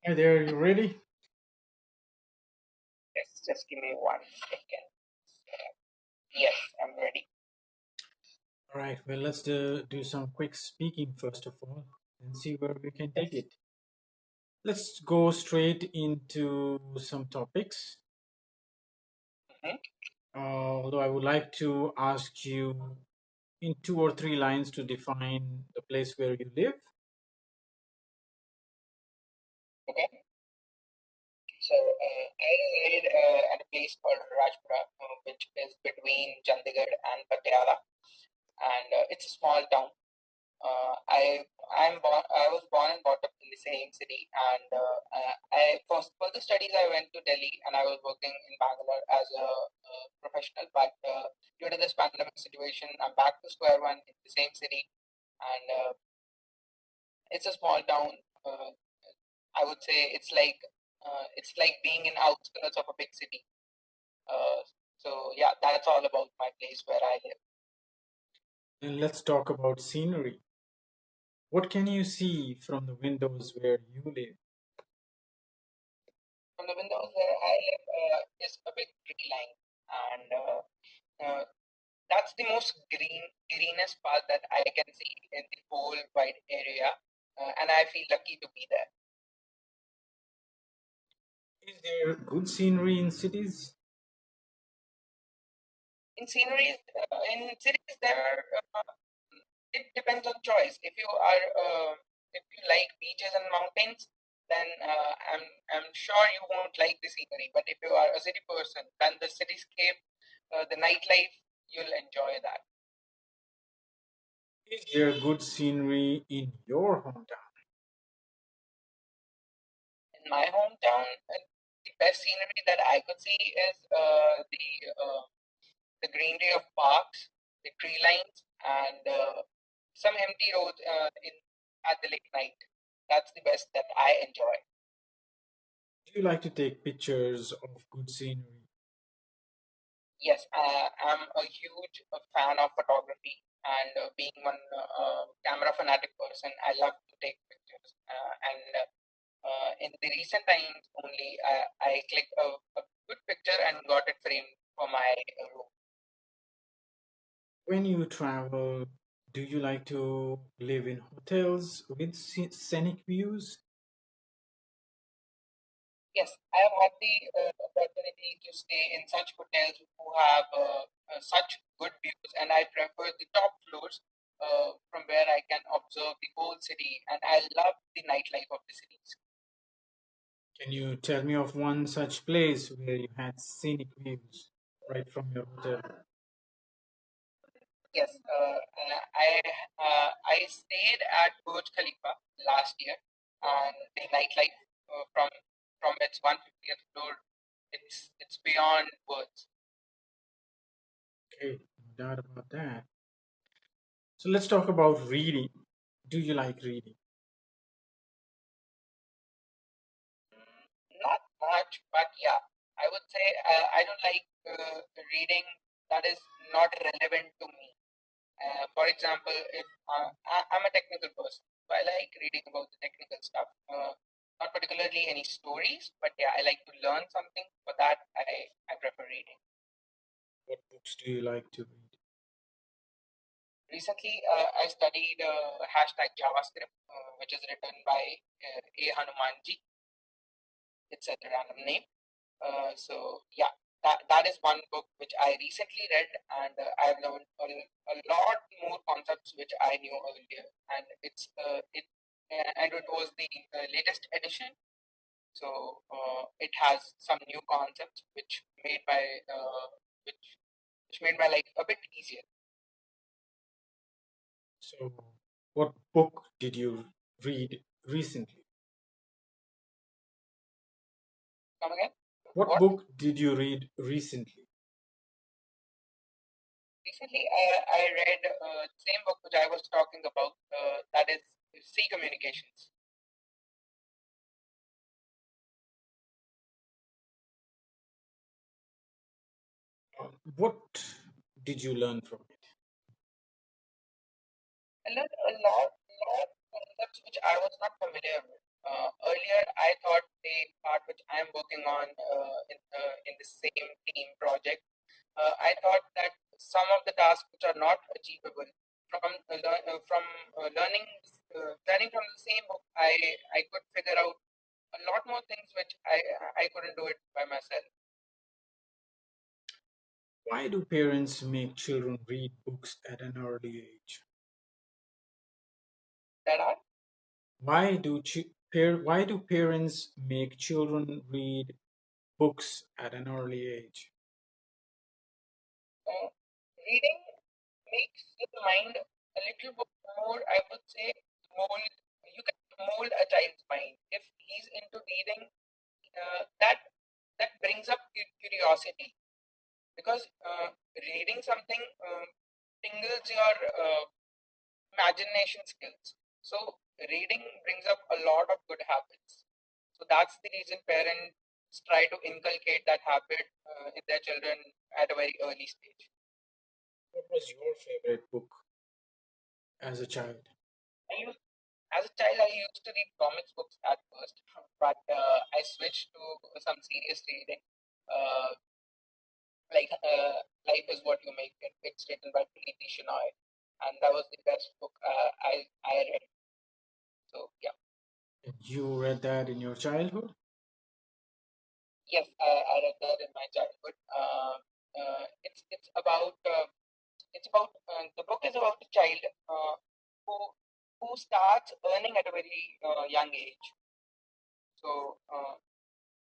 Hi there, you ready? Yes, just give me 1 second. Yes, I'm ready. All right, well, let's do some quick speaking first of all and see where we can take it. Let's go straight into some topics. Mhm. Although I would like to ask you in 2 or 3 lines to define the place where you live. Okay. So I reside at a place called Rajpura, which is between Chandigarh and Patiala, and it's a small town. I was born and brought up in the same city, and I for the studies I went to Delhi, and I was working in Bangalore as a professional. But due to this pandemic situation, I'm back to square one in the same city, and it's a small town. Uh, I would say it's like being in outskirts of a big city. Uh, so yeah, that's all about my place where I live. And let's talk about scenery. What can you see from the windows where you live? From the windows where I live is a big tree line, and that's the most greenest part that I can see in the whole wide area, and I feel lucky to be there. Is there good scenery in cities? In sceneries, in cities, it depends on choice. If you like beaches and mountains, then I'm sure you won't like the scenery. But if you are a city person, then the cityscape, the nightlife, you'll enjoy that. Is there good scenery in your hometown? In my hometown, the best scenery that I could see is the greenery of parks, the tree lines, and some empty roads in at the late night. That's the best that I enjoy. Do you like to take pictures of good scenery? Yes, I'm a huge fan of photography, and being one camera fanatic person, I love to take pictures. And in the recent times only, I clicked a good picture and got it framed for my room. When you travel, do you like to live in hotels with scenic views? Yes, I have had the opportunity to stay in such hotels who have such good views, and I prefer the top floors from where I can observe the whole city, and I love the nightlife of the cities. Can you tell me of one such place where you had scenic views right from your hotel? Yes, I stayed at Burj Khalifa last year, and the nightlife from its 150th floor, it's beyond words. Okay, no doubt about that. So let's talk about reading. Do you like reading? Not much, but yeah, I would say I don't like reading that is not relevant to me. For example, if I'm a technical person, so I like reading about the technical stuff. Not particularly any stories, but yeah, I like to learn something. For that, I prefer reading. What books do you like to read? Recently, I studied hashtag JavaScript, which is written by A. Hanumanji. It's a random name. So yeah, that is one book which I recently read, and I've learned a lot more concepts which I knew earlier, and it was the latest edition. So it has some new concepts which which made my life a bit easier. So, what book did you read recently? Come again? What What? book did you read recently? Recently, I read the same book which I was talking about. That is C Communications. What did you learn from it? I learned a lot concepts which I was not familiar with. Earlier, I thought the part which I am working on in the same team project, I thought that some of the tasks which are not achievable from learning from the same book, I could figure out a lot more things which I couldn't do it by myself. Why do parents make children read books at an early age? That are Why do parents make children read books at an early age? reading makes the mind a little bit more, I would say, mold. You can mold a child's mind if he's into reading. That brings up curiosity because reading something tingles your imagination skills. So reading brings up a lot of good habits. So that's the reason parents try to inculcate that habit in their children at a very early stage. What was your favorite book as a child? I used, as a child, I used to read comics books at first, but I switched to some serious reading, uh, like Life is What You Make It. It's written by Preeti Shenoy, and that was the best book I read. So yeah, And you read that in your childhood? yes, I read that in my childhood. It's about the book is about a child who who starts earning at a very young age. So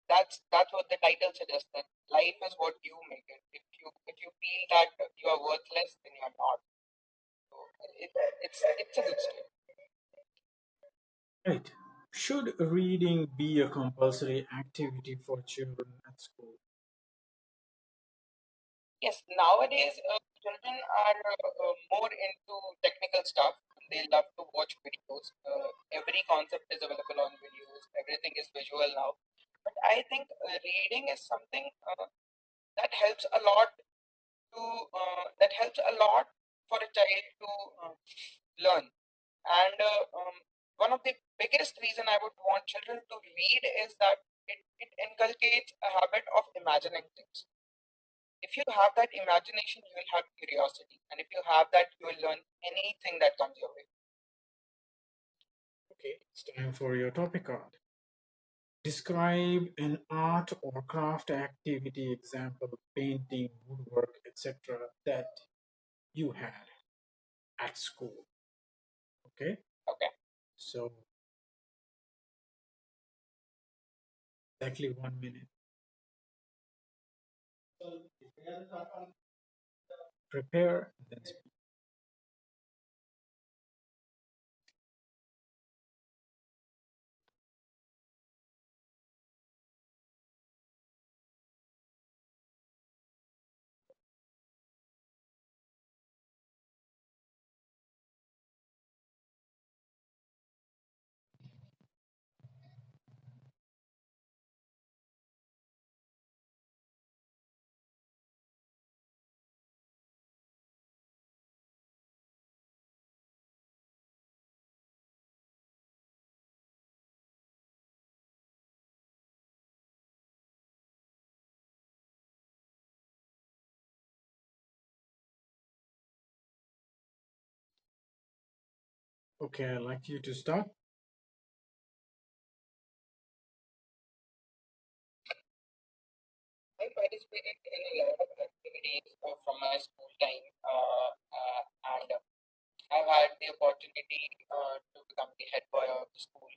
that's what the title suggests, that life is what you make it. If you feel that you are worthless, then you are not. So it's a good story. Right. Should reading be a compulsory activity for children at school? Yes, nowadays children are more into technical stuff. They love to watch videos. Every concept is available on videos. Everything is visual now. But I think reading is something that helps a lot that helps a lot for a child to learn. And one of the biggest reason I would want children to read is that it inculcates a habit of imagining things. If you have that imagination, you will have curiosity. And if you have that, you will learn anything that comes your way. Okay, it's time for your topic card. Describe an art or craft activity, example, painting, woodwork, etc., that you had at school. Okay, Okay. so exactly 1 minute. Prepare, then speak. Okay, I'd like you to start. I participated in a lot of activities from my school time, and I've had the opportunity to become the head boy of the school.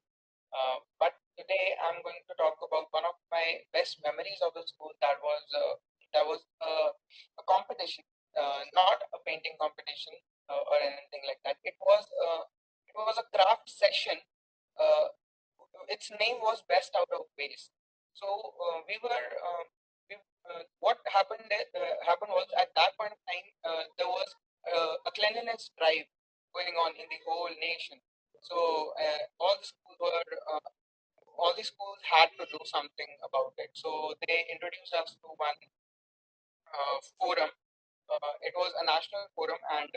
But today I'm going to talk about one of my best memories of the school. That was a competition, not a painting competition or anything like that. It was a craft session. Uh, its name was Best Out of Waste. So what happened was, at that point in time there was a cleanliness drive going on in the whole nation. So all the schools had to do something about it. So they introduced us to one forum. It was a national forum, and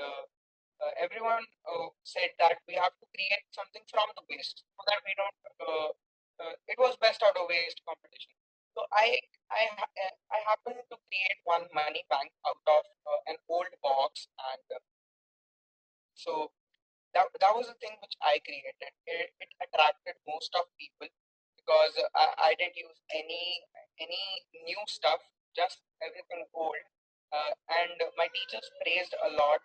everyone said that we have to create something from the waste so that we don't. It was best out of waste competition. So I happened to create one money bank out of an old box, and so that was the thing which I created. It attracted most of people because I didn't use any new stuff, just everything old. And my teachers praised a lot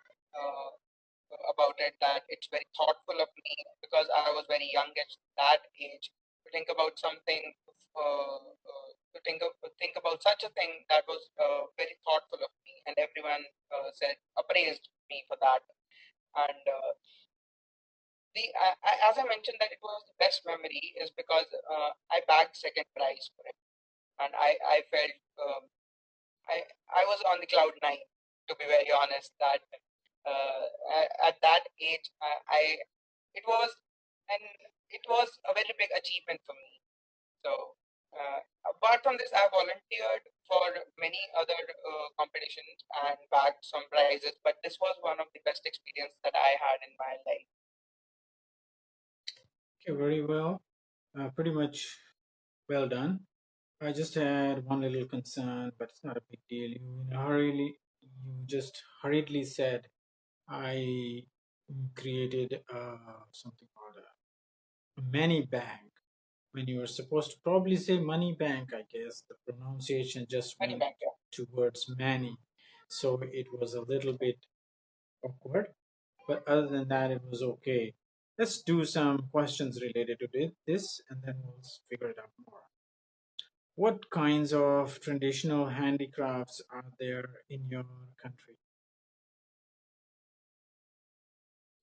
about it, that it's very thoughtful of me because I was very young at that age to think about something. To think about such a thing, that was very thoughtful of me, and everyone said appraised me for that. And as I mentioned, that it was the best memory is because I bagged second prize for it, and I felt I was on the cloud nine, to be very honest. That at that age, it was and it was a very big achievement for me. So apart from this, I volunteered for many other competitions and bagged some prizes, but this was one of the best experience that I had in my life. Okay, very well. Pretty much well done. I just had one little concern, but it's not a big deal. You just hurriedly said I created something called a money bank when you were supposed to probably say money bank. I guess the pronunciation just Money went bank, yeah. towards many, so it was a little bit awkward. But other than that, it was okay. Let's do some questions related to this, and then we'll figure it out more. What kinds of traditional handicrafts are there in your country?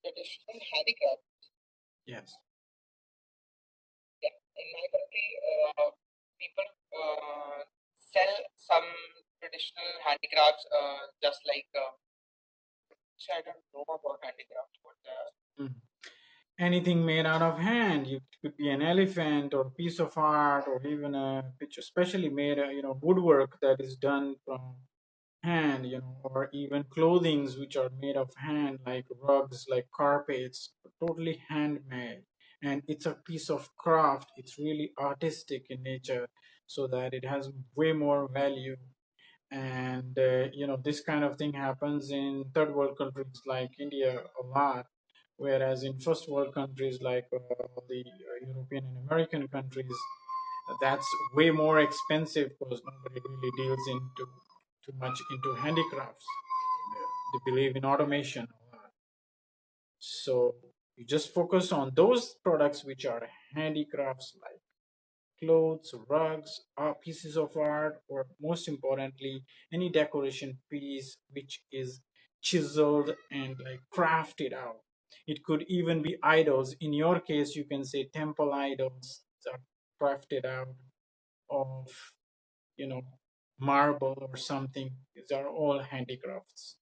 Traditional handicraft. Yes. Yeah. In my country, people sell some traditional handicrafts, just like I don't know about handicrafts, but Mhm. Anything made out of hand. You could be an elephant or a piece of art or even a picture, especially made, woodwork that is done from hand, or even clothings which are made of hand, like rugs, like carpets, totally handmade. And it's a piece of craft. It's really artistic in nature, so that it has way more value. And this kind of thing happens in third world countries like India a lot, whereas in first world countries like the European and American countries, that's way more expensive because nobody really deals into too much into handicrafts. They believe in automation a lot. So you just focus on those products which are handicrafts, like clothes, rugs, pieces of art, or most importantly, any decoration piece which is chiseled and like crafted out. It could even be idols. In your case, you can say temple idols that are crafted out of, you know, marble or something. These are all handicrafts.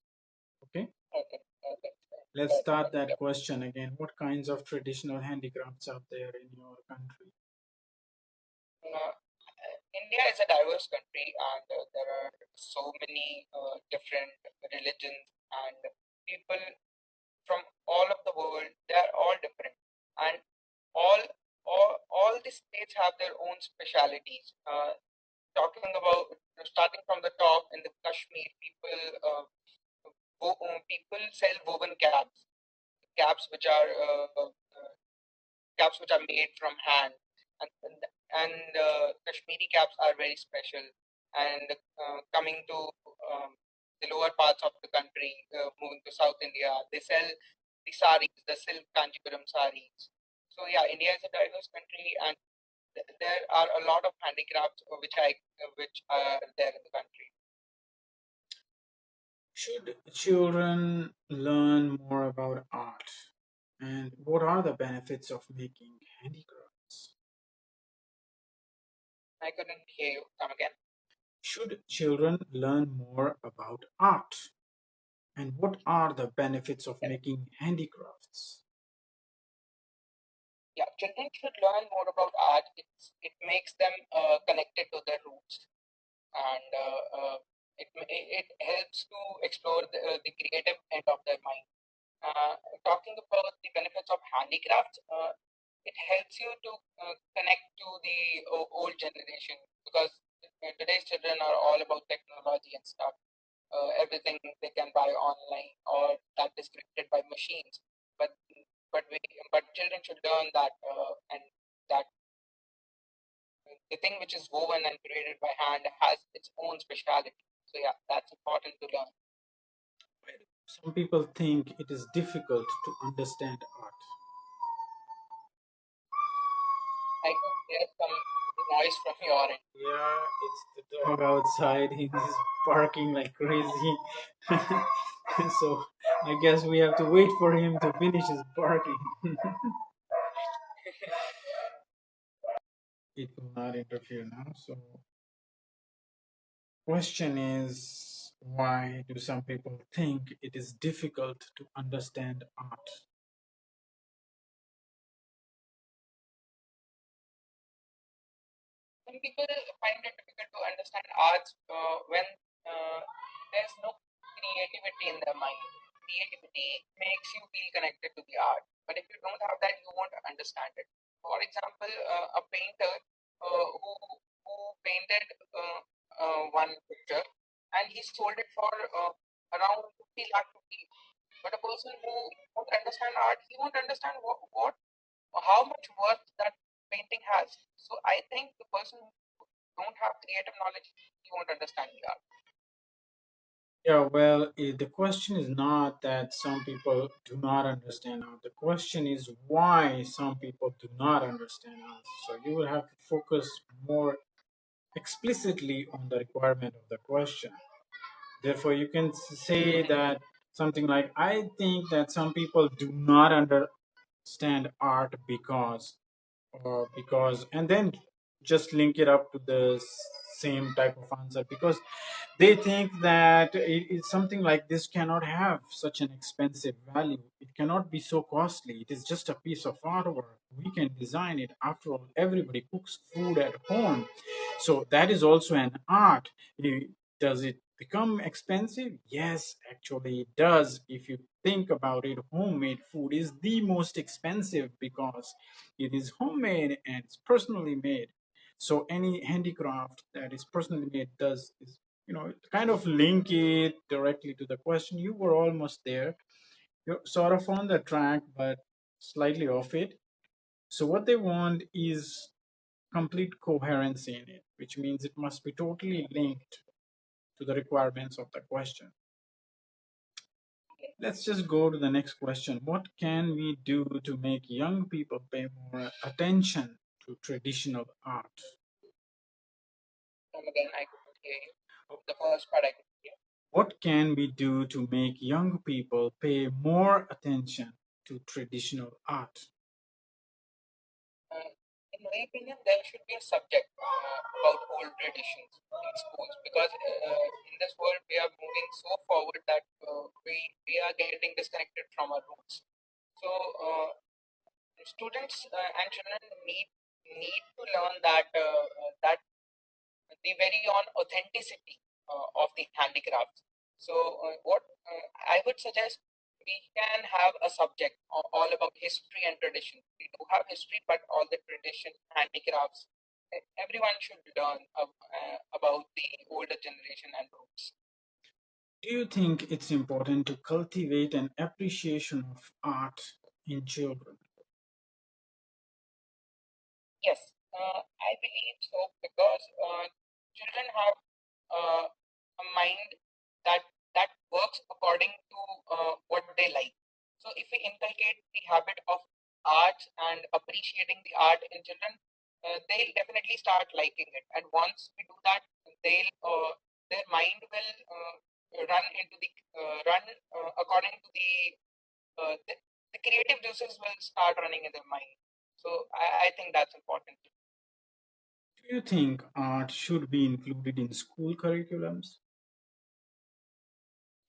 Okay, okay, okay, let's got it, start got it, that yeah. question again. What kinds of traditional handicrafts are there in your country? India is a diverse country, and there are so many different religions and people from all of the world. They are all different, and all all the states have their own specialities. Talking about starting from the top in the Kashmir, people sell woven caps which are made from hand, and Kashmiri caps are very special. And coming to the lower parts of the country, moving to South India, they sell the saris, the silk Kanjipuram saris. So yeah, India is a diverse country, and there are a lot of handicrafts which are there in the country. Should children learn more about art? And what are the benefits of making handicrafts? I couldn't hear you. Come again. Should children learn more about art? And what are the benefits of making handicrafts? Yeah, children should learn more about art. It makes them connected to their roots, and it helps to explore the creative end of their mind. Uh, Talking about the benefits of handicrafts, it helps you to connect to the old generation, because today's children are all about technology and stuff. Everything they can buy online or that is created by machines. But but we but children should learn that, and that the thing which is woven and created by hand has its own speciality. So yeah, that's important to learn. Some people think it is difficult to understand art. I can hear some noise from your end. Yeah, it's the dog outside. He's barking like crazy. So I guess we have to wait for him to finish his barking. It will not interfere now. So question is, why do some people think it is difficult to understand art? Some people find it difficult to understand arts when there's no creativity in their mind. Creativity makes you feel connected to the art, but if you don't have that, you won't understand it. For example, a painter who painted one picture and he sold it for around 50 lakh rupees. But a person who won't understand art, he won't understand what how much worth that painting has. So I think the person who don't have creative knowledge, he won't understand the art. Yeah, well, the question is not that some people do not understand art. The question is why some people do not understand art. So you will have to focus more explicitly on the requirement of the question. Therefore, you can say that something like, I think that some people do not understand art because, or because, and then just link it up to the same type of answer, because they think that it's something like this cannot have such an expensive value. It cannot be so costly. It is just a piece of artwork. We can design it. After all, everybody cooks food at home. So that is also an art. Does it become expensive? Yes, actually it does. If you think about it, homemade food is the most expensive because it is homemade and it's personally made. So any handicraft that is personally made does is, kind of link it directly to the question. You were almost there. You're sort of on the track, but slightly off it. So what they want is complete coherency in it, which means it must be totally linked to the requirements of the question. Let's just go to the next question. What can we do to make young people pay more attention to traditional art? Come again, I couldn't hear you. The first part I could hear. What can we do to make young people pay more attention to traditional art? In my opinion, there should be a subject about old traditions in schools, because in this world we are moving so forward that we are getting disconnected from our roots. So students and children need to learn that the very on authenticity of the handicrafts. So, what I would suggest, we can have a subject all about history and tradition. We do have history, but all the tradition, handicrafts, everyone should learn about the older generation and roots. Do you think it's important to cultivate an appreciation of art in children? Yes, I believe so, because children have uh, a mind that works according to what they like. So if we inculcate the habit of art and appreciating the art in children, they'll definitely start liking it. And once we do that, they'll their mind will run according to the creative juices will start running in their mind. So I think that's important. Do you think art should be included in school curriculums?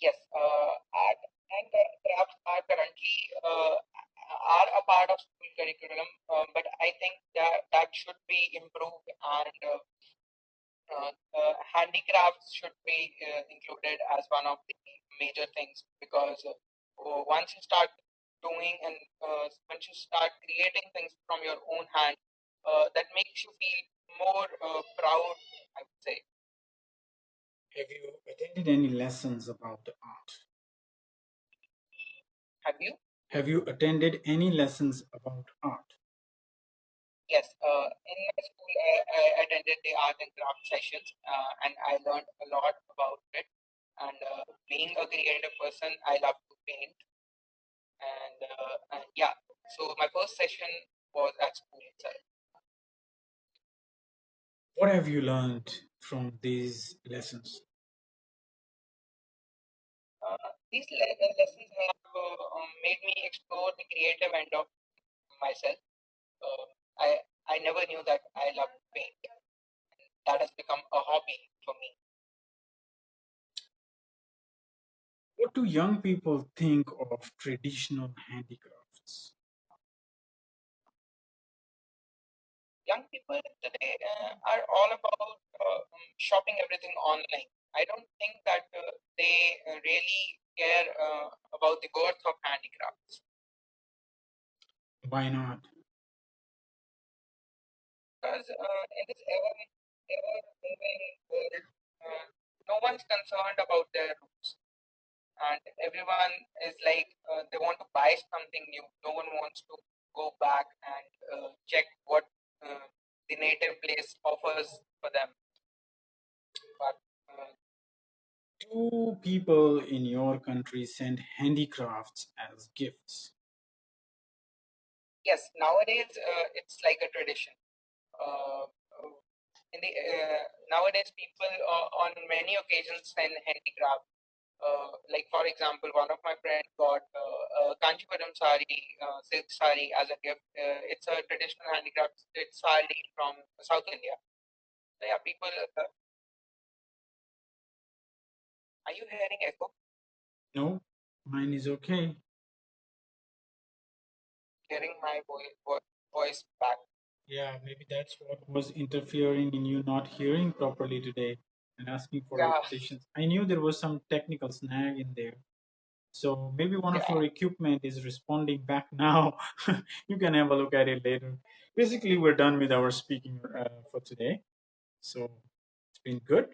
Yes, art and crafts are currently are a part of school curriculum, but I think that should be improved, and handicrafts should be included as one of the major things, because once you start doing and once you start creating things from your own hand, that makes you feel more proud, I would say. Have you attended any lessons about the art? Have you? Have you attended any lessons about art? Yes, in my school, I attended the art and craft sessions, and I learned a lot about it. And being a creative person, I love to paint. And yeah, so my first session was at school itself. What have you learned from these lessons? Lessons have made me explore the creative end of myself. Uh, I never knew that I love to paint. That has become a hobby for me. What do young people think of traditional handicrafts? Young people today are all about shopping everything online. I don't think that they really care about the worth of handicrafts. Why not? Because in this ever moving world, no one's concerned about their roots, and everyone is like they want to buy something new. No one wants to go back and check what uh, the native place offers for them. But Do people in your country send handicrafts as gifts? yes, nowadays it's like a tradition. Uh, in the Nowadays, people on many occasions send handicraft. Like for example, one of my friends got a Kanchipuram sari, silk sari as a gift. It's a traditional handicraft silk sari from South India. So yeah, people. Are you hearing echo? No, mine is okay. Hearing my voice back? Yeah, maybe that's what was interfering in you not hearing properly today and asking for Yeah, repetitions. I knew there was some technical snag in there. So maybe one of yeah, your equipment is responding back now. You can have a look at it later. Basically, we're done with our speaking for today. So it's been good.